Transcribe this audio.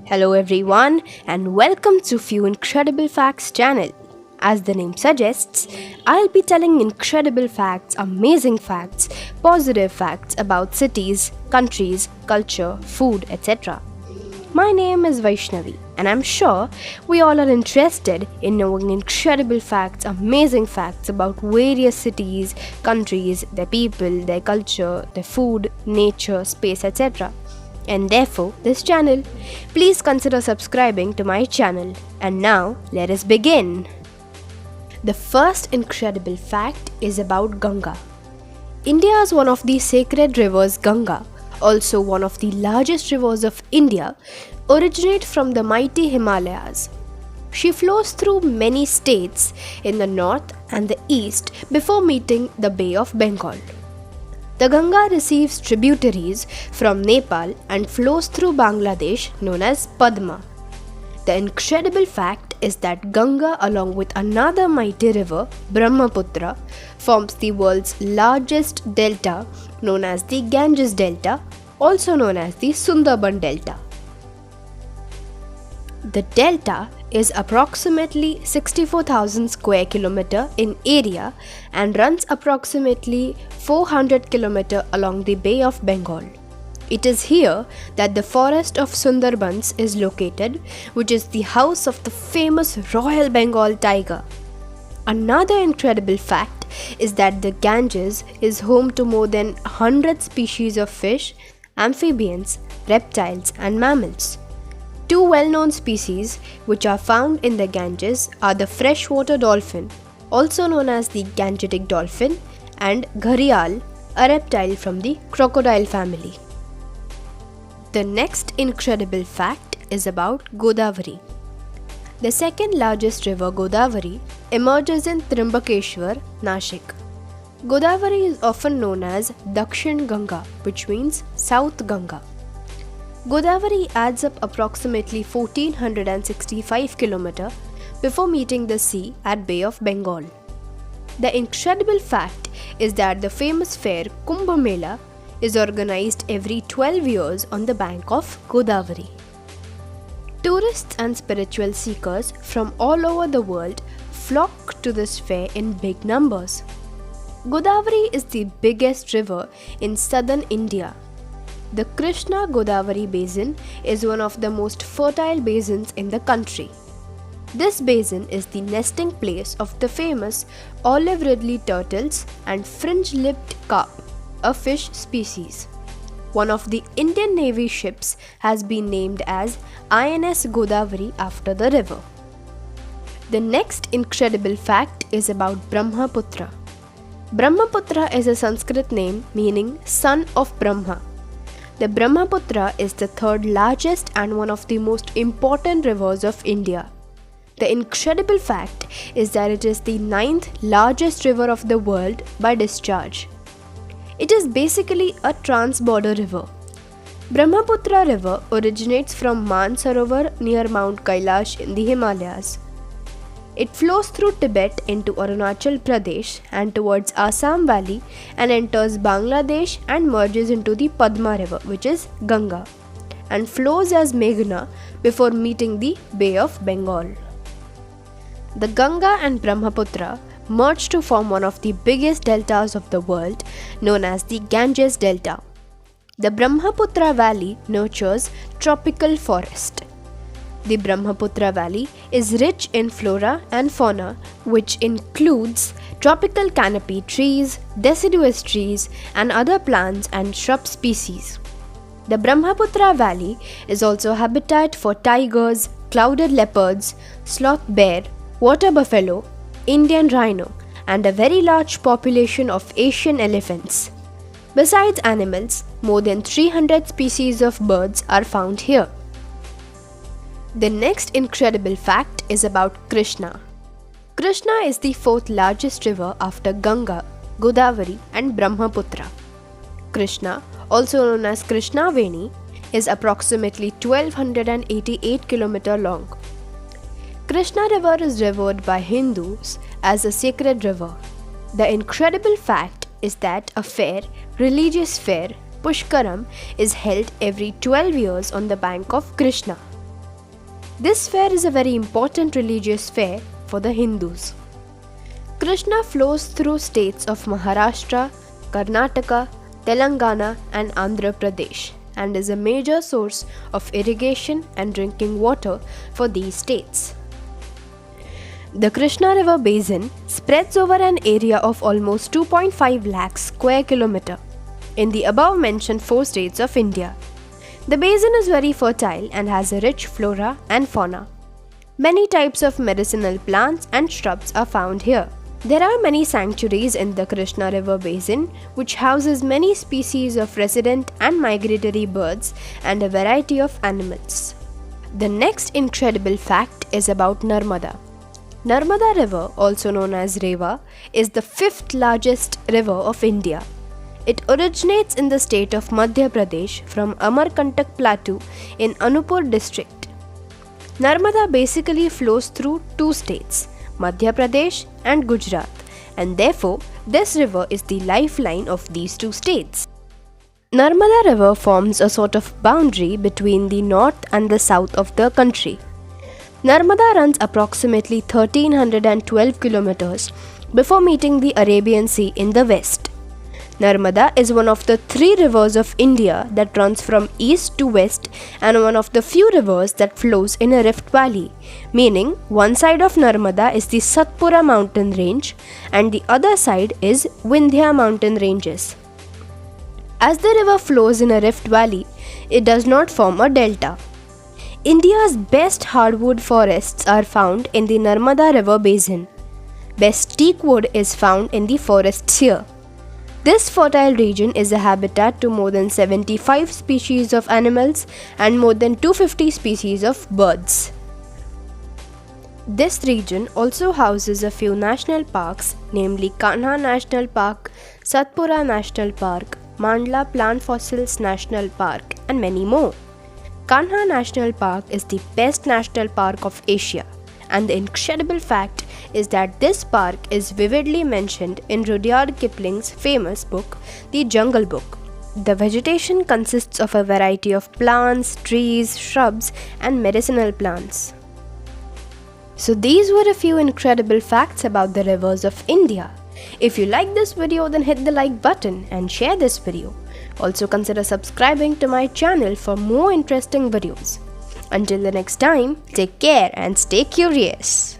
Hello everyone and welcome to Few Incredible Facts channel. As the name suggests, I'll be telling incredible facts, amazing facts, positive facts about cities, countries, culture, food, etc. My name is Vaishnavi and I'm sure we all are interested in knowing incredible facts, amazing facts about various cities, countries, their people, their culture, their food, nature, space, etc. And therefore this channel. Please consider subscribing to my channel. And now let us begin. The first incredible fact is about Ganga. India's one of the sacred rivers, Ganga, also one of the largest rivers of India, originate from the mighty Himalayas. She flows through many states in the north and the east before meeting the Bay of Bengal. The Ganga receives tributaries from Nepal and flows through Bangladesh known as Padma. The incredible fact is that Ganga, along with another mighty river, Brahmaputra, forms the world's largest delta known as the Ganges Delta, also known as the Sundarban Delta. The delta is approximately 64,000 square kilometer in area and runs approximately 400 km along the Bay of Bengal. It is here that the forest of Sundarbans is located, which is the house of the famous Royal Bengal tiger. Another incredible fact is that the Ganges is home to more than 100 species of fish, amphibians, reptiles and mammals. Two well-known species which are found in the Ganges are the freshwater dolphin, also known as the Gangetic dolphin, and gharial, a reptile from the crocodile family. The next incredible fact is about Godavari. The second largest river, Godavari, emerges in Trimbakeshwar, Nashik. Godavari is often known as Dakshin Ganga, which means South Ganga. Godavari adds up approximately 1465 km before meeting the sea at Bay of Bengal. The incredible fact is that the famous fair Kumbh Mela is organized every 12 years on the bank of Godavari. Tourists and spiritual seekers from all over the world flock to this fair in big numbers. Godavari is the biggest river in southern India. The Krishna-Godavari basin is one of the most fertile basins in the country. This basin is the nesting place of the famous olive ridley turtles and fringe-lipped carp, a fish species. One of the Indian Navy ships has been named as INS Godavari after the river. The next incredible fact is about Brahmaputra. Brahmaputra is a Sanskrit name meaning son of Brahma. The Brahmaputra is the third largest and one of the most important rivers of India. The incredible fact is that it is the 9th largest river of the world by discharge. It is basically a trans-border river. Brahmaputra river originates from Mansarovar near Mount Kailash in the Himalayas. It flows through Tibet into Arunachal Pradesh and towards Assam Valley and enters Bangladesh and merges into the Padma river, which is Ganga, and flows as Meghna before meeting the Bay of Bengal. The Ganga and Brahmaputra merge to form one of the biggest deltas of the world, known as the Ganges Delta. The Brahmaputra Valley nurtures tropical forest. The Brahmaputra Valley is rich in flora and fauna, which includes tropical canopy trees, deciduous trees, and other plants and shrub species. The Brahmaputra Valley is also habitat for tigers, clouded leopards, sloth bear, water buffalo, Indian rhino, and a very large population of Asian elephants. Besides animals, more than 300 species of birds are found here. The next incredible fact is about Krishna. Krishna is the fourth largest river after Ganga, Godavari and Brahmaputra. Krishna, also known as Krishnaveni, is approximately 1288 km long. Krishna river is revered by Hindus as a sacred river. The incredible fact is that a fair, religious fair, Pushkaram, is held every 12 years on the bank of Krishna. This fair is a very important religious fair for the Hindus. Krishna flows through states of Maharashtra, Karnataka, Telangana and Andhra Pradesh and is a major source of irrigation and drinking water for these states. The Krishna River basin spreads over an area of almost 2.5 lakhs square kilometer in the above mentioned 4 states of India. The basin is very fertile and has a rich flora and fauna. Many types of medicinal plants and shrubs are found here. There are many sanctuaries in the Krishna River basin which houses many species of resident and migratory birds and a variety of animals. The next incredible fact is about Narmada. Narmada River, also known as Rewa, is the 5th largest river of India. It originates in the state of Madhya Pradesh from Amarkantak Plateau in Anuppur district. Narmada basically flows through 2 states, Madhya Pradesh and Gujarat, and therefore this river is the lifeline of these 2 states. Narmada River forms a sort of boundary between the north and the south of the country. Narmada runs approximately 1312 kilometers before meeting the Arabian Sea in the west. Narmada is one of the 3 rivers of India that runs from east to west and one of the few rivers that flows in a rift valley, meaning one side of Narmada is the Satpura mountain range and the other side is Vindhya mountain ranges. As the river flows in a rift valley, it does not form a delta. India's best hardwood forests are found in the Narmada River basin. Best teak wood is found in the forests here. This fertile region is a habitat to more than 75 species of animals and more than 250 species of birds. This region also houses a few national parks, namely Kanha National Park, Satpura National Park, Mandla Plant Fossils National Park, and many more. Kanha National Park is the best national park of Asia, and the incredible fact is that this park is vividly mentioned in Rudyard Kipling's famous book, The Jungle Book. The vegetation consists of a variety of plants, trees, shrubs, and medicinal plants. So these were a few incredible facts about the rivers of India. If you like this video, then hit the like button and share this video. Also consider subscribing to my channel for more interesting videos. Until the next time, take care and stay curious.